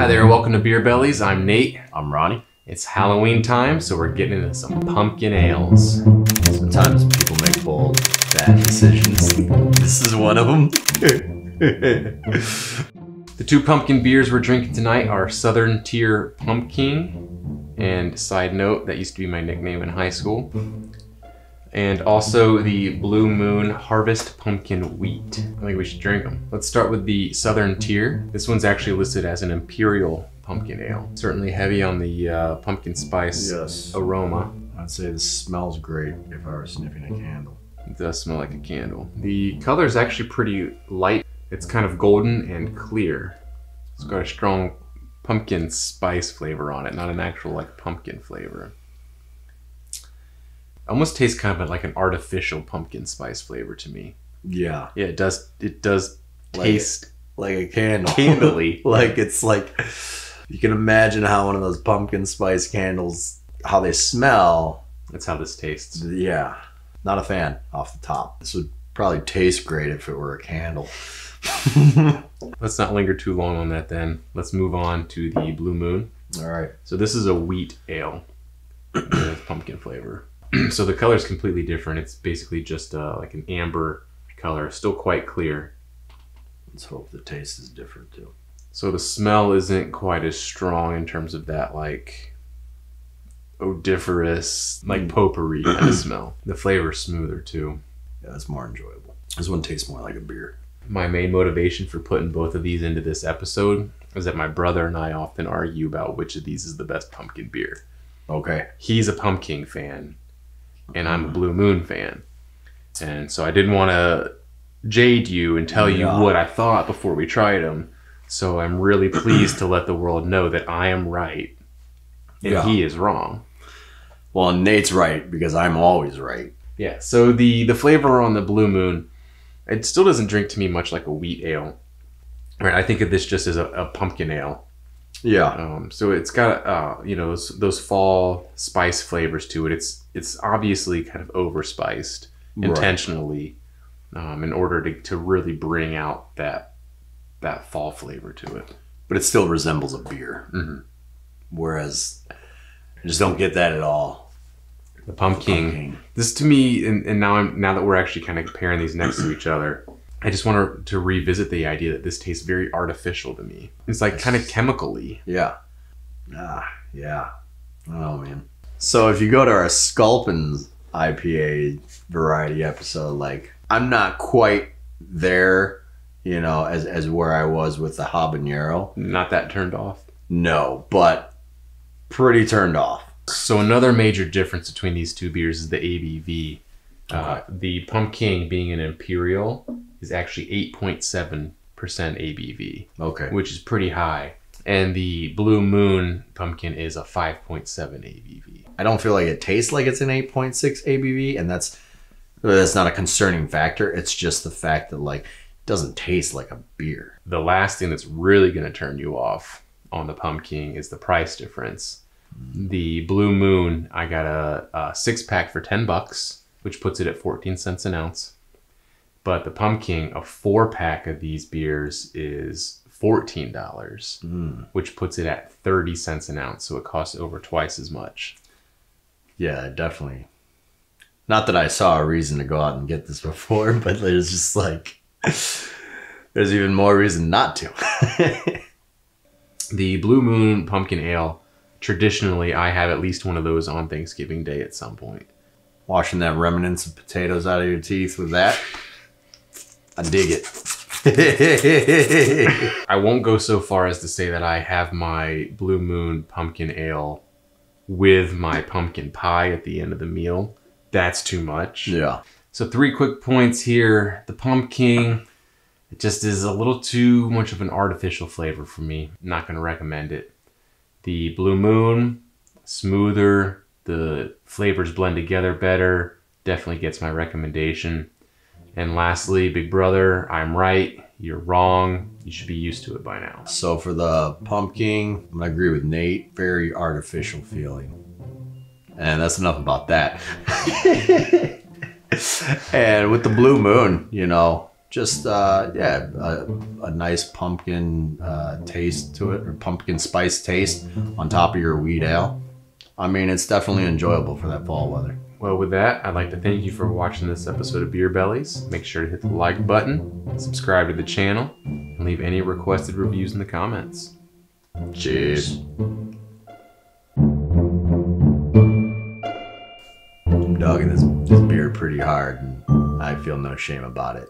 Hi there, welcome to Beer Bellies. I'm Nate. I'm Ronnie. It's Halloween time, so we're getting into some pumpkin ales. Sometimes people make bold, bad decisions. This is one of them. The two pumpkin beers we're drinking tonight are Southern Tier Pumking, and side note, that used to be my nickname in high school. And also the Blue Moon Harvest Pumpkin Wheat. I think we should drink them. Let's start with the Southern Tier. This one's actually listed as an Imperial Pumpkin Ale. Certainly heavy on the pumpkin spice aroma. I'd say this smells great if I were sniffing a candle. It does smell like a candle. The color is actually pretty light. It's kind of golden and clear. It's got a strong pumpkin spice flavor on it, not an actual like pumpkin flavor. Almost tastes kind of like an artificial pumpkin spice flavor to me. Yeah. Yeah, it does taste like a candle. Candle-y. Like it's like, you can imagine how one of those pumpkin spice candles, how they smell. That's how this tastes. Yeah. Not a fan off the top. This would probably taste great if it were a candle. Let's not linger too long on that then. Let's move on to the Blue Moon. All right. So this is a wheat ale with pumpkin flavor. So the color is completely different. It's basically just like an amber color, still quite clear. Let's hope the taste is different too. So the smell isn't quite as strong in terms of that like odoriferous, like potpourri kind of smell. The flavor's smoother too. Yeah, it's more enjoyable. This one tastes more like a beer. My main motivation for putting both of these into this episode is that my brother and I often argue about which of these is the best pumpkin beer. Okay. He's a Pumking fan, and I'm a Blue Moon fan. And so I didn't want to jade you and tell you what I thought before we tried them. So I'm really pleased to let the world know that I am right and he is wrong. Well, Nate's right because I'm always right. Yeah, so the flavor on the Blue Moon, it still doesn't drink to me much like a wheat ale. Right, I think of this just as a pumpkin ale. Yeah. So it's got you know, those fall spice flavors to it. It's obviously kind of overspiced intentionally, in order to really bring out that fall flavor to it. But it still resembles a beer. Mm-hmm. Whereas I just don't get that at all. The Pumking. This to me, and now that we're actually kind of comparing these next to each other, I just want to revisit the idea that this tastes very artificial to me. It's like kind of chemical-y. Yeah. Yeah. Oh, man. So if you go to our Sculpin's IPA variety episode, like, I'm not quite there, you know, as where I was with the habanero. Not that turned off? No, but pretty turned off. So another major difference between these two beers is the ABV. The Pumking, being an Imperial, is actually 8.7% ABV. Okay. Which is pretty high. And the Blue Moon Pumpkin is a 5.7 ABV. I don't feel like it tastes like it's an 8.6 ABV, and that's not a concerning factor. It's just the fact that like it doesn't taste like a beer. The last thing that's really going to turn you off on the Pumking is the price difference. The Blue Moon, I got a 6-pack for $10, which puts it at 14 cents an ounce. But the Pumking, a 4-pack of these beers is $14, which puts it at 30 cents an ounce. So it costs over twice as much. Yeah, definitely. Not that I saw a reason to go out and get this before, but there's just like, there's even more reason not to. The Blue Moon Pumpkin Ale, traditionally, I have at least one of those on Thanksgiving Day at some point. Washing that remnants of potatoes out of your teeth with that, I dig it. I won't go so far as to say that I have my Blue Moon Pumpkin Ale with my pumpkin pie at the end of the meal. That's too much. Yeah. So 3 quick points here. The Pumking, it just is a little too much of an artificial flavor for me. Not going to recommend it. The Blue Moon, smoother. The flavors blend together better. Definitely gets my recommendation. And lastly, Big Brother, I'm right. You're wrong. You should be used to it by now. So for the Pumking, I'm going to agree with Nate. Very artificial feeling. And that's enough about that. And with the Blue Moon, you know, just a nice pumpkin taste to it, or pumpkin spice taste on top of your wheat ale. I mean, it's definitely enjoyable for that fall weather. Well, with that, I'd like to thank you for watching this episode of Beer Bellies. Make sure to hit the like button, subscribe to the channel, and leave any requested reviews in the comments. Cheers. I'm dogging this beer pretty hard, and I feel no shame about it.